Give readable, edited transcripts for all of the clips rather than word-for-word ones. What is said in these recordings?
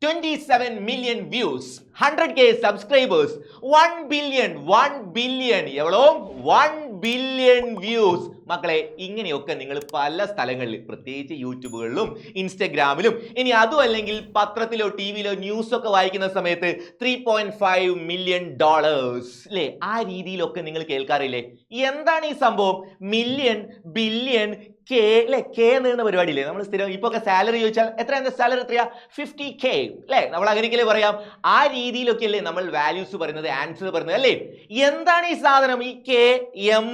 27 million views, 100K subscribers, 1 billion എവളോ 1 billion views. മക്കളെ, ഇങ്ങനെയൊക്കെ നിങ്ങൾ പല സ്ഥലങ്ങളിൽ, പ്രത്യേകിച്ച് യൂട്യൂബുകളിലും ഇൻസ്റ്റഗ്രാമിലും, ഇനി അതും അല്ലെങ്കിൽ പത്രത്തിലോ ടിവിയിലോ ന്യൂസ് ഒക്കെ വായിക്കുന്ന സമയത്ത് $3.5 million അല്ലേ, ആ രീതിയിലൊക്കെ നിങ്ങൾ കേൾക്കാറില്ലേ? എന്താണ് ഈ സംഭവം? മില്യൺ, ബില്യൺ, കെ അല്ലെ, കെ എന്ന പരിപാടിയില്ലേ നമ്മൾ സ്ഥിരം ഇപ്പൊ ഒക്കെ സാലറി ചോദിച്ചാൽ എത്രയാണ് സാലറി, എത്രയാ? 50K അല്ലെ, നമ്മൾ അങ്ങനെയൊക്കെ പറയാം. ആ രീതിയിലൊക്കെ അല്ലേ നമ്മൾ വാല്യൂസ് പറയുന്നത്, ആൻസർ പറയുന്നത് അല്ലേ? എന്താണ് ഈ സാധനം? ഈ കെ, എം,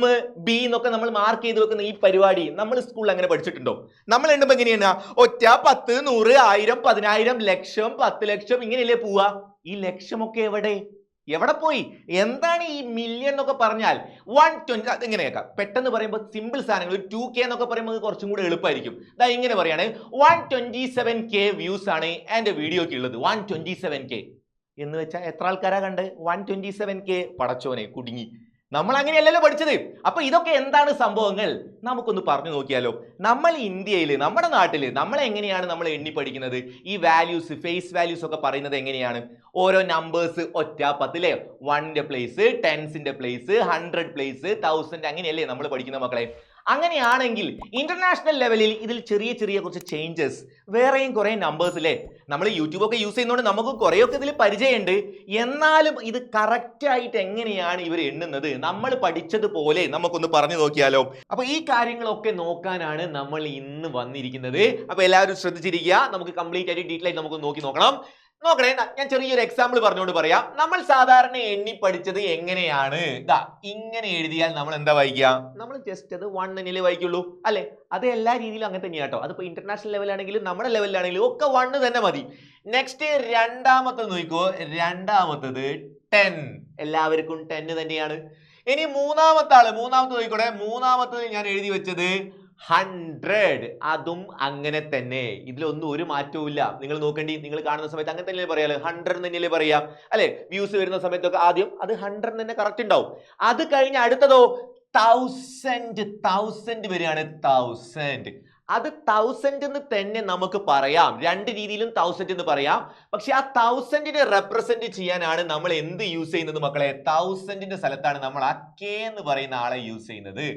ബി എന്നൊക്കെ നമ്മൾ മാർക്ക് ചെയ്ത് വെക്കുന്ന ഈ പരിപാടി നമ്മൾ സ്കൂളിൽ അങ്ങനെ പഠിച്ചിട്ടുണ്ടോ? നമ്മൾ എണ്ണുമ്പോ എങ്ങനെയാണ്? ഒറ്റ, 10, 100, 1000, 10,000, ലക്ഷം, 10 ലക്ഷം, ഇങ്ങനെയല്ലേ പോവാ? ഈ ലക്ഷമൊക്കെ എവിടെ പോയി? എന്താണ് ഈ മില്യൺ എന്നൊക്കെ പറഞ്ഞാൽ 120? അതെങ്ങനെയാക്കാം പെട്ടെന്ന് പറയുമ്പോൾ സിമ്പിൾ സാധനങ്ങൾ. 2K എന്നൊക്കെ പറയുമ്പോൾ കുറച്ചും കൂടെ എളുപ്പമായിരിക്കും. ഇതാ ഇങ്ങനെ പറയാണ്, 127K വ്യൂസ് ആണ് എന്റെ വീഡിയോക്ക് ഉള്ളത്. 127K എന്ന് വെച്ചാൽ എത്ര ആൾക്കാരാ കണ്ട്? 127K. പടച്ചോനെ, കുടുങ്ങി. നമ്മൾ അങ്ങനെയല്ലല്ലോ പഠിച്ചത്. അപ്പൊ ഇതൊക്കെ എന്താണ് സംഭവങ്ങൾ? നമുക്കൊന്ന് പറഞ്ഞു നോക്കിയാലോ. നമ്മൾ ഇന്ത്യയിൽ, നമ്മുടെ നാട്ടിൽ നമ്മൾ എങ്ങനെയാണ് നമ്മൾ എണ്ണി പഠിക്കുന്നത്? ഈ വാല്യൂസ്, ഫേസ് വാല്യൂസ് ഒക്കെ പറയുന്നത് എങ്ങനെയാണ്? ഓരോ നമ്പേഴ്സ്, ഒറ്റ, 10 അല്ലേ, 1ന്റെ പ്ലേസ്, 10ന്റെ പ്ലേസ്, 100 പ്ലേസ്, 1000, അങ്ങനെയല്ലേ നമ്മൾ പഠിക്കുന്ന മക്കളെ? അങ്ങനെയാണെങ്കിൽ ഇന്റർനാഷണൽ ലെവലിൽ ഇതിൽ ചെറിയ ചെറിയ കുറച്ച് ചേഞ്ചസ്, വേറെയും കുറെ നമ്പേഴ്സ് അല്ലേ. നമ്മൾ യൂട്യൂബ് ഒക്കെ യൂസ് ചെയ്യുന്നതുകൊണ്ട് നമുക്ക് കുറെയൊക്കെ ഇതിൽ പരിചയമുണ്ട്. എന്നാലും ഇത് കറക്റ്റ് ആയിട്ട് എങ്ങനെയാണ് ഇവർ എണ്ണുന്നത്, നമ്മൾ പഠിച്ചതുപോലെ നമുക്കൊന്ന് പറഞ്ഞു നോക്കിയാലോ. അപ്പൊ ഈ കാര്യങ്ങളൊക്കെ നോക്കാനാണ് നമ്മൾ ഇന്ന് വന്നിരിക്കുന്നത്. അപ്പൊ എല്ലാവരും ശ്രദ്ധിച്ചിരിക്കുക. നമുക്ക് കംപ്ലീറ്റ് ആയിട്ട് ഡീറ്റെയിൽ ആയിട്ട് നമുക്ക് നോക്കണം. നോക്കണേ, ഞാൻ ചെറിയൊരു എക്സാമ്പിൾ പറഞ്ഞുകൊണ്ട് പറയാം. നമ്മൾ സാധാരണ എണ്ണി പഠിച്ചത് എങ്ങനെയാണ്? ഇതാ ഇങ്ങനെ എഴുതിയാൽ നമ്മൾ എന്താ വായിക്കുക? നമ്മൾ ജസ്റ്റ് അത് 1 വായിക്കുള്ളൂ അല്ലെ? അത് എല്ലാ രീതിയിലും അങ്ങനെ തന്നെയാണ് കേട്ടോ. അതിപ്പോ ഇന്റർനാഷണൽ ലെവലാണെങ്കിലും നമ്മുടെ ലെവലിലാണെങ്കിലും ഒക്കെ 1 തന്നെ മതി. നെക്സ്റ്റ് രണ്ടാമത്തത് നോക്കോ, രണ്ടാമത്തത് 10. എല്ലാവർക്കും 10 തന്നെയാണ്. ഇനി മൂന്നാമത്തെ നോക്കിക്കോട്ടെ. മൂന്നാമത്തത് ഞാൻ എഴുതി വെച്ചത് 100. അതും അങ്ങനെ തന്നെ, ഇതിലൊന്നും ഒരു മാറ്റവും ഇല്ല. നിങ്ങൾ നോക്കേണ്ടി, നിങ്ങൾ കാണുന്ന സമയത്ത് അങ്ങനെ തന്നെ പറയാലോ, 100 തന്നെയല്ലേ പറയാം അല്ലെ? വ്യൂസ് വരുന്ന സമയത്തൊക്കെ ആദ്യം അത് 100 തന്നെ കറക്റ്റ് ഉണ്ടാവും. അത് കഴിഞ്ഞ് അടുത്തതോ 1000 വരികയാണ്. 1000 അത് 1000 എന്ന് തന്നെ നമുക്ക് പറയാം. രണ്ട് രീതിയിലും 1000 എന്ന് പറയാം. പക്ഷെ ആ 1000നെ റെപ്രസെന്റ് ചെയ്യാനാണ് നമ്മൾ എന്ത് യൂസ് ചെയ്യുന്നത് മക്കളെ? 1000ന്റെ സ്ഥലത്താണ് നമ്മൾ ആ K എന്ന് പറയുന്ന ആളെ യൂസ് ചെയ്യുന്നത്.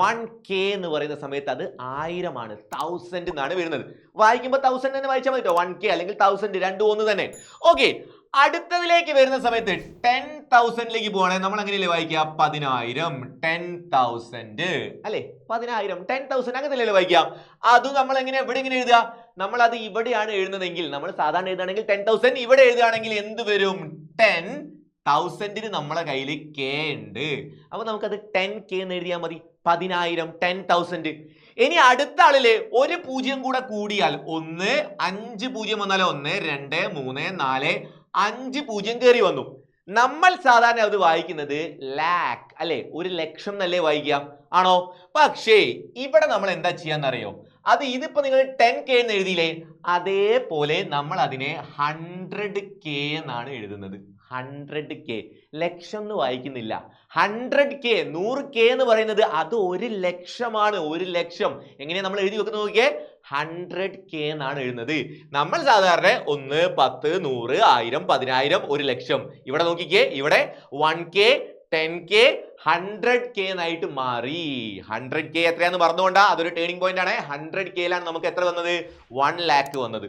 1K എന്ന് പറയുന്ന സമയത്ത് അത് 1000 ആണ്. 1000 എന്നാണ് വരുന്നത്. വായിക്കുമ്പോൾ 1000 തന്നെ വായിച്ചാൽ മതി. 1K അല്ലെങ്കിൽ 1000 രണ്ടും ഒന്ന് തന്നെ. ഓക്കെ, അടുത്തതിലേക്ക് വരുന്ന സമയത്ത് 10,000ലേക്ക് പോവാണെങ്കിൽ നമ്മൾ അങ്ങനെയല്ലേ വായിക്കുക? 10,000, 10,000 അല്ലെ? 10,000, 10,000 അങ്ങനെയല്ലേ വായിക്കാം. അതും നമ്മൾ എങ്ങനെ എവിടെ ഇങ്ങനെ എഴുതുക? നമ്മൾ അത് ഇവിടെയാണ് എഴുതുന്നതെങ്കിൽ, നമ്മൾ സാധാരണ എഴുതുകയാണെങ്കിൽ 10,000, ഇവിടെ എഴുതുകയാണെങ്കിൽ എന്ത് വരും? 10,000ന് നമ്മളെ കയ്യിൽ K ഉണ്ട്. അപ്പൊ നമുക്കത് 10K എന്ന് എഴുതിയാൽ മതി. 10,000, 10,000. ഇനി അടുത്ത ആളില് ഒരു 0 കൂടെ കൂടിയാൽ 1, 5 0 വന്നാലോ 1, 2, 3, 4, 5 0 കയറി വന്നു. നമ്മൾ സാധാരണ അത് വായിക്കുന്നത് ലാക്ക് അല്ലെ? 1,00,000 എന്നല്ലേ വായിക്കാം, ആണോ? പക്ഷേ ഇവിടെ നമ്മൾ എന്താ ചെയ്യാന്നറിയോ? അത് ഇതിപ്പോ നിങ്ങൾ 10K എന്ന് എഴുതിയില്ലേ, അതേപോലെ നമ്മൾ അതിനെ 100K എന്നാണ് എഴുതുന്നത്. 100K, ലക്ഷം എന്ന് വായിക്കുന്നില്ല. 100K, 100K എന്ന് പറയുന്നത് അത് 1,00,000ആണ്. 1,00,000 എങ്ങനെയാ നമ്മൾ എഴുതി വെക്കുന്നത് നോക്കിയേ? 100K എന്നാണ് എഴുതുന്നത്. നമ്മൾ സാധാരണ 1, 10, 100, 1000, 10,000, 1,00,000. ഇവിടെ നോക്കിക്കേ, ഇവിടെ 1K, 10K, 100K എന്നായിട്ട് മാറി. 100K എത്രയാന്ന് മറന്നുകൊണ്ടാ, അതൊരു ടേണിംഗ് പോയിന്റ് ആണ്. 100Kയിലാണ് നമുക്ക് എത്ര വന്നത്? 1 lakh വന്നത്.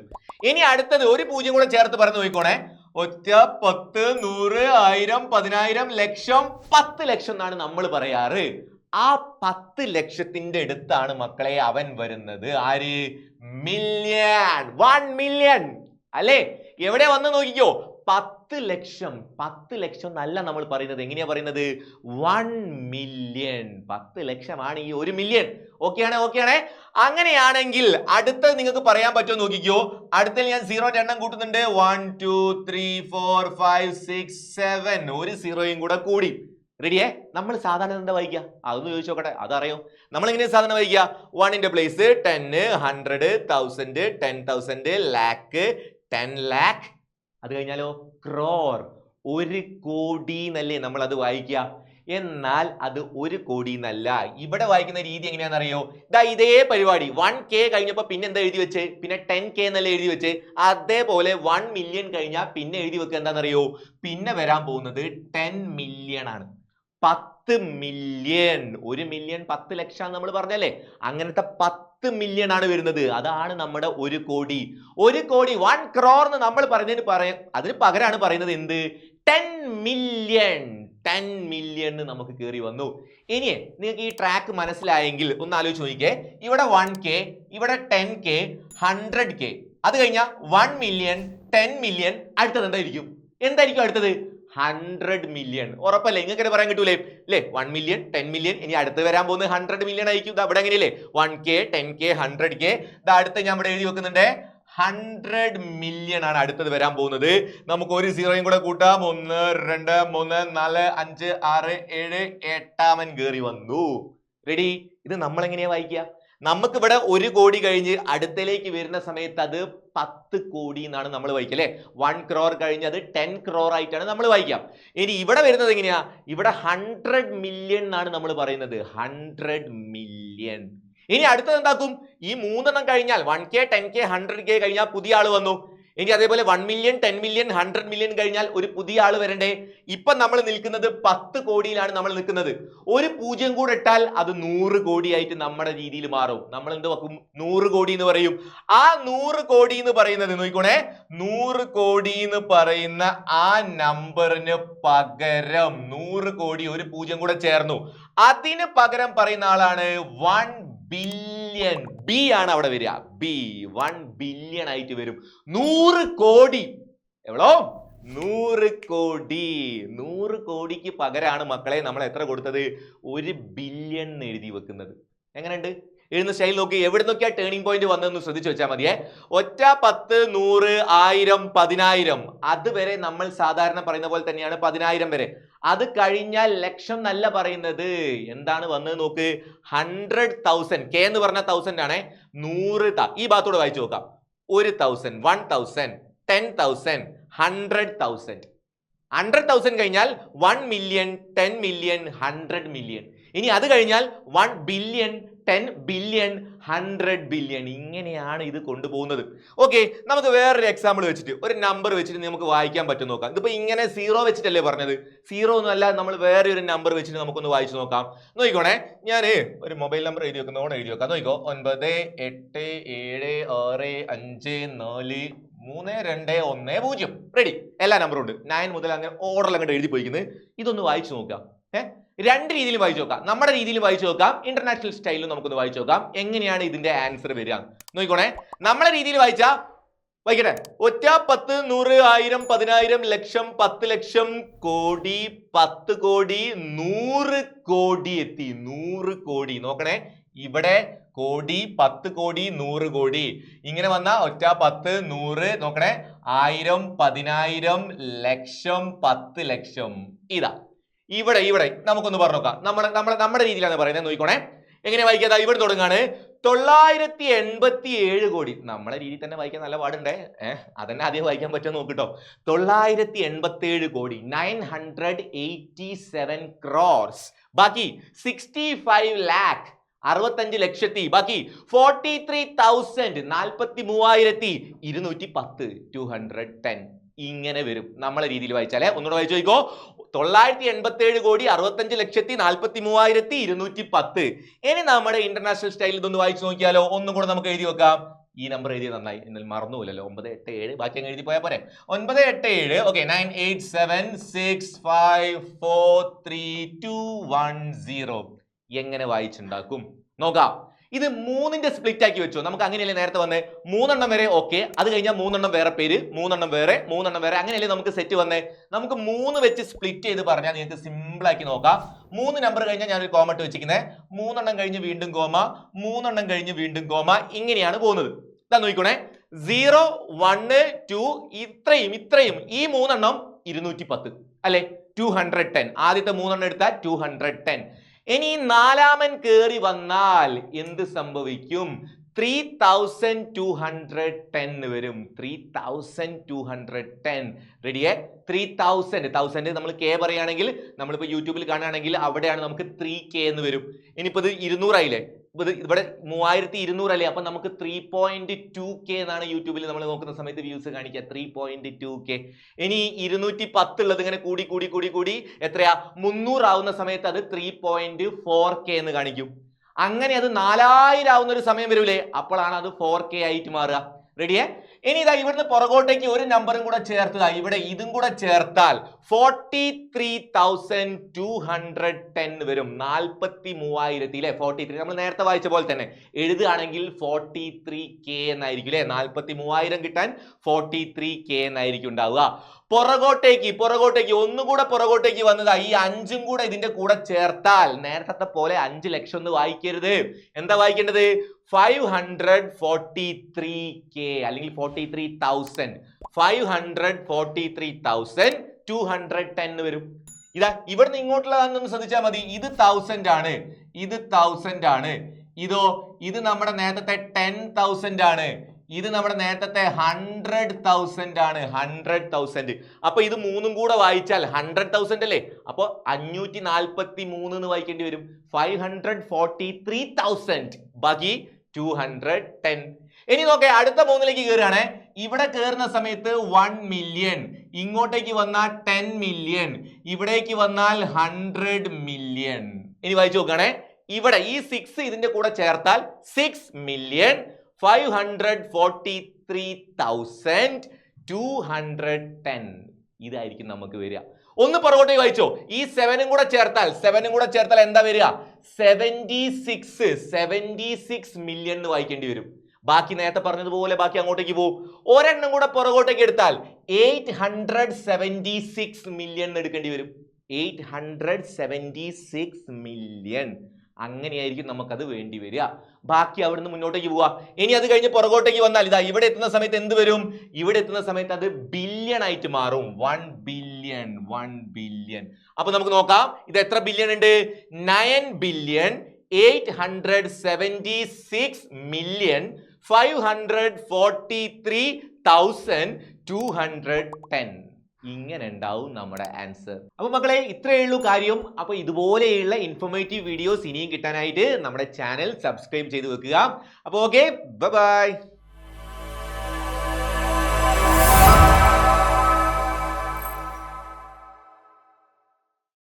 ഇനി അടുത്തത് ഒരു 0 കൂടെ ചേർത്ത് പറഞ്ഞു നോക്കിക്കോണേ. ഒറ്റ, 10, 100, 1000, 10,000, ലക്ഷം, 10 ലക്ഷം എന്നാണ് നമ്മൾ പറയാറ്. ആ 10 ലക്ഷത്തിന്റെ അടുത്താണ് മക്കളെ അവൻ വരുന്നത്. ആര്? മില്യൺ. 1 million അല്ലെ? എവിടെ വന്ന് നോക്കിക്കോ, 10 ലക്ഷം. 10 ലക്ഷം എന്നല്ല നമ്മൾ പറയുന്നത്. എങ്ങനെയാ പറയുന്നത്? 1 million. 10 ലക്ഷമാണ് ഈ 1 million. ഓക്കെ ആണ്. അങ്ങനെയാണെങ്കിൽ അടുത്തത് നിങ്ങൾക്ക് പറയാൻ പറ്റുമോ നോക്കിക്കോ. അടുത്ത ഞാൻ 0ന്റെ എണ്ണം കൂട്ടുന്നുണ്ട്. 1, 2, 3, 4, 5, 6, 7. ഒരു 0യും കൂടെ കൂടി. റെഡിയേ? നമ്മൾ സാധാരണ എന്താ വായിക്കുക? അതൊന്ന് ചോദിച്ചു നോക്കട്ടെ, അതറിയോ? നമ്മൾ എങ്ങനെയാ സാധാരണ വായിക്കുക? 1ന്റെ പ്ലേസ് 10, 100, 1000, 10,000, ലാക്ക്, 10 lakh. അത് കഴിഞ്ഞാലോ ക്രോർ, 1 കോടി എന്നല്ലേ നമ്മൾ അത് വായിക്കുക. എന്നാൽ അത് 1 കോടി എന്നല്ല. ഇവിടെ വായിക്കുന്ന രീതി എങ്ങനെയാണെന്നറിയോ? ഇതേ പരിപാടി 1K കഴിഞ്ഞപ്പോൾ പിന്നെ എന്താ എഴുതി വെച്ച്? പിന്നെ 10K എന്നല്ലേ എഴുതി വെച്ച്? അതേപോലെ 1 മില്യൺ കഴിഞ്ഞാൽ പിന്നെ എഴുതി വെക്കുക എന്താണെന്നറിയോ? പിന്നെ വരാൻ പോകുന്നത് 10 മില്യൺ ആണ്. 10 മില്യൺ. 1 മില്യൺ 10 ലക്ഷം നമ്മൾ പറഞ്ഞല്ലേ? അങ്ങനത്തെ 10 മില്യൺ ആണ് വരുന്നത്. അതാണ് നമ്മുടെ 1 കോടി. 1 കോടി 1 crore എന്ന് നമ്മൾ അതിന് പകരമാണ് പറയുന്നത് എന്ത്? 10 മില്യൺ. 10 മില്യൺ നമുക്ക് കയറി വന്നു. ഇനി നിങ്ങൾക്ക് ഈ ട്രാക്ക് മനസ്സിലായെങ്കിൽ ഒന്ന് ആലോചിച്ച് നോക്കിക്കേ. ഇവിടെ 1K, ഇവിടെ 10K, 100K. അത് കഴിഞ്ഞാൽ 1 മില്യൺ, 10 മില്യൺ. അടുത്തത് എന്തായിരിക്കും അടുത്തത്? 100 മില്യൺ. ഉറപ്പല്ലേ? നിങ്ങൾക്ക് പറയാൻ കിട്ടൂലേ? അല്ലേ? 1 മില്യൺ, 10 മില്യൺ. ഇനി അടുത്ത് വരാൻ പോകുന്നത് 100 മില്യൺ ആയിരിക്കും. ഇവിടെ എങ്ങനെയല്ലേ? 1K, 10K, 100K. അടുത്ത് ഞാൻ ഇവിടെ എഴുതി വെക്കുന്നുണ്ട് 100 മില്യൺ ആണ് അടുത്തത് വരാൻ പോകുന്നത്. നമുക്ക് ഒരു സീറോയും കൂടെ കൂട്ടാം. 1, 2, 3, 4, 5, 6, 7, 8 കയറി വന്നു. റെഡി? ഇത് നമ്മൾ എങ്ങനെയാ വായിക്കുക? നമുക്ക് ഇവിടെ 1 കോടി കഴിഞ്ഞ് അടുത്തേക്ക് വരുന്ന സമയത്ത് അത് 10 കോടി എന്നാണ് നമ്മൾ വായിക്കുക അല്ലെ? 1 crore കഴിഞ്ഞ് അത് 10 crore ആയിട്ടാണ് നമ്മൾ വായിക്കുക. ഇനി ഇവിടെ വരുന്നത് എങ്ങനെയാ? ഇവിടെ 100 മില്യൺ എന്നാണ് നമ്മൾ പറയുന്നത്. 100 മില്യൺ. ഇനി അടുത്തത് എന്താക്കും? ഈ 3 കഴിഞ്ഞാൽ 1K, 10K, 100K കഴിഞ്ഞാൽ പുതിയ ആള് വന്നു. ഇനി അതേപോലെ 1 മില്യൺ, 10 മില്യൺ, 100 മില്യൺ കഴിഞ്ഞാൽ ഒരു പുതിയ ആള് വരണ്ടേ? ഇപ്പൊ നമ്മൾ നിൽക്കുന്നത് 10 കോടിയിലാണ് നമ്മൾ നിൽക്കുന്നത്. ഒരു 0 കൂടെ ഇട്ടാൽ അത് 100 കോടിയായിട്ട് നമ്മുടെ രീതിയിൽ മാറും. നമ്മൾ എന്ത് വെക്കും? 100 കോടി എന്ന് പറയും. ആ 100 കോടി എന്ന് പറയുന്നത് നോക്കിക്കോണേ, 100 കോടി എന്ന് പറയുന്ന ആ നമ്പറിന് പകരം 100 കോടി ഒരു 0 കൂടെ ചേർന്നു. അതിന് പകരം പറയുന്ന ആളാണ് 1 ബില്യൺ. ബി ആണ് അവിടെ വരിക. ബി 1 ബില്യൺ ആയിട്ട് വരും. 100 കോടി. എവളോ? 100 കോടി. 100 കോടിക്ക് പകരമാണ് മക്കളെ നമ്മൾ എത്ര കൊടുത്തത്? 1 ബില്യൺ എഴുതി വെക്കുന്നത്. എങ്ങനെയുണ്ട് എഴുതുന്ന സ്റ്റൈൽ? നോക്കി, എവിടെ നോക്കിയാ ടേണിംഗ് പോയിന്റ് വന്നതെന്ന് ശ്രദ്ധിച്ചു വെച്ചാൽ മതിയേ. ഒറ്റ 10, 100, 1000, 10000 അതുവരെ നമ്മൾ സാധാരണ പറയുന്ന പോലെ തന്നെയാണ് 10000 വരെ. അത് കഴിഞ്ഞാൽ ലക്ഷം നല്ല പറയുന്നത്. എന്താണ് വന്നത് നോക്ക്? 100,000. K എന്ന് പറഞ്ഞ 1000 ആണേ. 100 ഈ ഭാഗത്തോട് വായിച്ചു നോക്കാം. 1000, 1000, 10,000, 100,000. 100,000 കഴിഞ്ഞാൽ 1 മില്യൺ, 10 മില്യൺ, 100 മില്യൺ. ഇനി അത് കഴിഞ്ഞാൽ 1 ബില്യൺ, 10 ബില്യൺ, 100 ബില്യൺ. ഇങ്ങനെയാണ് ഇത് കൊണ്ടുപോകുന്നത്. ഓക്കെ, നമുക്ക് വേറൊരു എക്സാമ്പിൾ വെച്ചിട്ട് ഒരു നമ്പർ വെച്ചിട്ട് നമുക്ക് വായിക്കാൻ പറ്റും നോക്കാം. ഇതിപ്പോ ഇങ്ങനെ 0 വെച്ചിട്ടല്ലേ പറഞ്ഞത്? 0 ഒന്നും അല്ല, നമ്മൾ വേറെ ഒരു നമ്പർ വെച്ചിട്ട് നമുക്കൊന്ന് വായിച്ചു നോക്കാം. നോക്കിക്കോണേ, ഞാൻ ഒരു മൊബൈൽ നമ്പർ എഴുതി വെക്കുന്നതോടെ എഴുതി വെക്കാം. നോക്കിക്കോ, 9876543210. റെഡി? എല്ലാ നമ്പറും ഉണ്ട്. 9 മുതൽ അങ്ങനെ ഓർഡറിൽ അങ്ങോട്ട് എഴുതി പോയിക്കുന്നത്. ഇതൊന്ന് വായിച്ചു നോക്കാം. രണ്ട് രീതിയിൽ വായിച്ചു നോക്കാം. നമ്മുടെ രീതിയിൽ വായിച്ചു നോക്കാം, ഇന്റർനാഷണൽ സ്റ്റൈലിൽ നമുക്കൊന്ന് വായിച്ചു നോക്കാം. എങ്ങനെയാണ് ഇതിന്റെ ആൻസർ വരിക നോക്കിക്കോണേ. നമ്മളെ രീതിയിൽ വായിച്ചാ വായിക്കട്ടെ. ഒറ്റ 10, 100, 1000, 10000, ലക്ഷം, 10 ലക്ഷം, കോടി, 10 കോടി, 100 കോടി എത്തി. 100 കോടി നോക്കണേ. ഇവിടെ കോടി, 10 കോടി, 100 കോടി. ഇങ്ങനെ വന്ന ഒറ്റ 10, 100 നോക്കണേ, 1000, 10000, ലക്ഷം, 10 ലക്ഷം. ഇതാ ഇവിടെ നമുക്കൊന്ന് പറഞ്ഞു നോക്കാം. നമ്മുടെ രീതിയിലാണ് പറയുന്നത്. നോക്കിക്കോണേ, എങ്ങനെ വായിക്കാതാ? ഇവിടെ തുടങ്ങാണ് 987 കോടി. നമ്മളെ രീതിയിൽ തന്നെ വായിക്കാൻ നല്ല പാടുണ്ടേ. അതന്നെ ആദ്യം വായിക്കാൻ പറ്റുമോ നോക്കിട്ടോ. 987 കോടി, 987 crores. ബാക്കി 65 lakh, 65 ലക്ഷത്തി. ബാക്കി 43,000, 43,210, 210. ഇങ്ങനെ വരും നമ്മളെ രീതിയിൽ വായിച്ചാലേ. ഒന്നുകൂടെ വായിച്ചു നോക്കോ. 987 കോടി, 65 ലക്ഷത്തി, 43,210. ഇനി നമ്മുടെ ഇന്റർനാഷണൽ സ്റ്റൈലിൽ ഇതൊന്ന് വായിച്ചു നോക്കിയാലോ. ഒന്നും കൂടെ നമുക്ക് എഴുതി വെക്കാം. ഈ നമ്പർ എഴുതിയത് നന്നായി, എന്നാലും മറന്നുപോലല്ലോ. 987 ബാക്കി അങ്ങ് എഴുതി പോയാൽ പോരെ. 987 ഓക്കെ. 9876543210. എങ്ങനെ വായിച്ചുണ്ടാക്കും നോക്കാം. ഇത് 3ന്റെ സ്പ്ലിറ്റ് ആക്കി വെച്ചോ. നമുക്ക് അങ്ങനെയല്ലേ നേരത്തെ വന്നേ? 3 വരെ ഓക്കെ, അത് കഴിഞ്ഞാൽ 3 വേറെ പേര്, 3 വേറെ, 3 വേറെ, അങ്ങനെയല്ലേ നമുക്ക് സെറ്റ് വന്നേ? നമുക്ക് 3 വെച്ച് സ്പ്ലിറ്റ് ചെയ്ത് പറഞ്ഞാൽ നിങ്ങൾക്ക് സിമ്പിൾ ആക്കി നോക്കാം. 3 നമ്പർ കഴിഞ്ഞാൽ ഞാനൊരു കോമ ഇട്ട് വെച്ചിരിക്കുന്നത്. 3 കഴിഞ്ഞ് വീണ്ടും കോമ, 3 കഴിഞ്ഞ് വീണ്ടും കോമ. ഇങ്ങനെയാണ് പോകുന്നത്. ഇതാ നോക്കിക്കോണേ. 0, 1, 2 ഇത്രയും ഈ 3 210 അല്ലെ? 210. ആദ്യത്തെ 3 എടുത്താൽ 210. ഇനി 4 കേറി വന്നാൽ എന്ത് സംഭവിക്കും? 3210 വരും. 3210 റെഡിയേ. 3000 നമ്മൾ കെ പറയുകയാണെങ്കിൽ നമ്മളിപ്പോൾ യൂട്യൂബിൽ കാണുകയാണെങ്കിൽ അവിടെയാണ് നമുക്ക് 3K എന്ന് വരും. ഇനിയിപ്പോൾ ഇത് 200 ആയില്ലേ, ഇവിടെ 3200 അല്ലേ, അപ്പൊ നമുക്ക് 3.2K എന്നാണ് യൂട്യൂബിൽ നമ്മൾ നോക്കുന്ന സമയത്ത് വ്യൂസ് കാണിക്കുക. 3.2K. ഇനി 210 ഉള്ളത് ഇങ്ങനെ കൂടി കൂടി കൂടി കൂടി എത്രയാ 300 ആവുന്ന സമയത്ത് അത് 3.4K എന്ന് കാണിക്കും. അങ്ങനെ അത് 4000 ആവുന്ന ഒരു സമയം വരൂലേ, അപ്പോഴാണ് അത് 4K ആയിട്ട് മാറുക. റെഡിയേ. ഇനി ഇതാ ഇവിടുന്ന് പുറകോട്ടേക്ക് ഒരു നമ്പറും കൂടെ ചേർത്തതാ, ഇവിടെ ഇതും കൂടെ ചേർത്താൽ 43,210 വരും. 43,000 അല്ലെ. 43 നമ്മൾ നേരത്തെ വായിച്ച പോലെ തന്നെ എഴുതുകയാണെങ്കിൽ 43K എന്നായിരിക്കും അല്ലെ. 43,000 കിട്ടാൻ 43K എന്നായിരിക്കും ഉണ്ടാവുക. പുറകോട്ടേക്ക് ഒന്നുകൂടെ പുറകോട്ടേക്ക് വന്നതാ. ഈ 5ഉം കൂടെ ഇതിന്റെ കൂടെ ചേർത്താൽ നേരത്തെ പോലെ 5 ലക്ഷം എന്ന് വായിക്കരുത്. എന്താ വായിക്കേണ്ടത്? 543K അല്ലെങ്കിൽ 43,000. 543,210 വരും. ഇതാ ഇവിടുന്ന് ഇങ്ങോട്ടുള്ളതാണെന്ന് ശ്രദ്ധിച്ചാൽ മതി. ഇത് 1000 ആണ്, ഇത് 1000 ആണ്. ഇത് നമ്മുടെ നേരത്തെ 10,000 ആണ്. ഇത് നമ്മുടെ നേരത്തെ 100,000 ആണ്. 100,000. അപ്പൊ ഇത് മൂന്നും കൂടെ വായിച്ചാൽ 100,000 അല്ലേ, അപ്പൊ 543 എന്ന് വായിക്കേണ്ടി വരും. 543,000 ബാക്കി 210. ഇനി നോക്കേ, അടുത്ത 3ലേക്ക് കയറുകയാണെ. ഇവിടെ കയറുന്ന സമയത്ത് 1 മില്യൺ, ഇങ്ങോട്ടേക്ക് വന്നാൽ 10 മില്യൺ, ഇവിടേക്ക് വന്നാൽ 100 മില്യൺ. ഇനി വായിച്ചു നോക്കുകയാണെ, ഇവിടെ ഈ 6 ഇതിന്റെ കൂടെ ചേർത്താൽ 6,543,210 ഇതായിരിക്കും നമുക്ക് വരിക. ഒന്ന് പുറകോട്ടേക്ക് വായിച്ചോ. ഈ 7ഉം കൂടെ ചേർത്താൽ എന്താ വരിക? 76 മില്യൺ എന്ന് വായിക്കേണ്ടി വരും. ബാക്കി നേരത്തെ പറഞ്ഞതുപോലെ ബാക്കി അങ്ങോട്ടേക്ക് പോകും. ഒരെണ്ണം കൂടെ പുറകോട്ടേക്ക് എടുത്താൽ 876 മില്യൺ എടുക്കേണ്ടി വരും. 876 മില്യൺ. അങ്ങനെയായിരിക്കും നമുക്കത് വേണ്ടി വരിക. ബാക്കി അവിടുന്ന് മുന്നോട്ടേക്ക് പോവാ. ഇനി അത് കഴിഞ്ഞ് പുറകോട്ടേക്ക് വന്നാൽ ഇതാ ഇവിടെ എത്തുന്ന സമയത്ത് എന്ത് വരും? ഇവിടെ എത്തുന്ന സമയത്ത് അത് ബില്യൺ ആയിട്ട് മാറും. 1 ബില്യൺ. അപ്പൊ നമുക്ക് നോക്കാം, ഇത് എത്ര ബില്യൺ ഉണ്ട്? 9,876,543,210. ഇങ്ങനെ ഉണ്ടാവും നമ്മുടെ ആൻസർ. അപ്പൊ മക്കളെ ഇത്രയേ ഉള്ളൂ കാര്യം. അപ്പൊ ഇതുപോലെയുള്ള ഇൻഫോർമേറ്റീവ് വീഡിയോസ് ഇനിയും കിട്ടാനായിട്ട് നമ്മുടെ ചാനൽ സബ്സ്ക്രൈബ് ചെയ്ത് വെക്കുക. അപ്പൊ ഓക്കെ, ബൈ.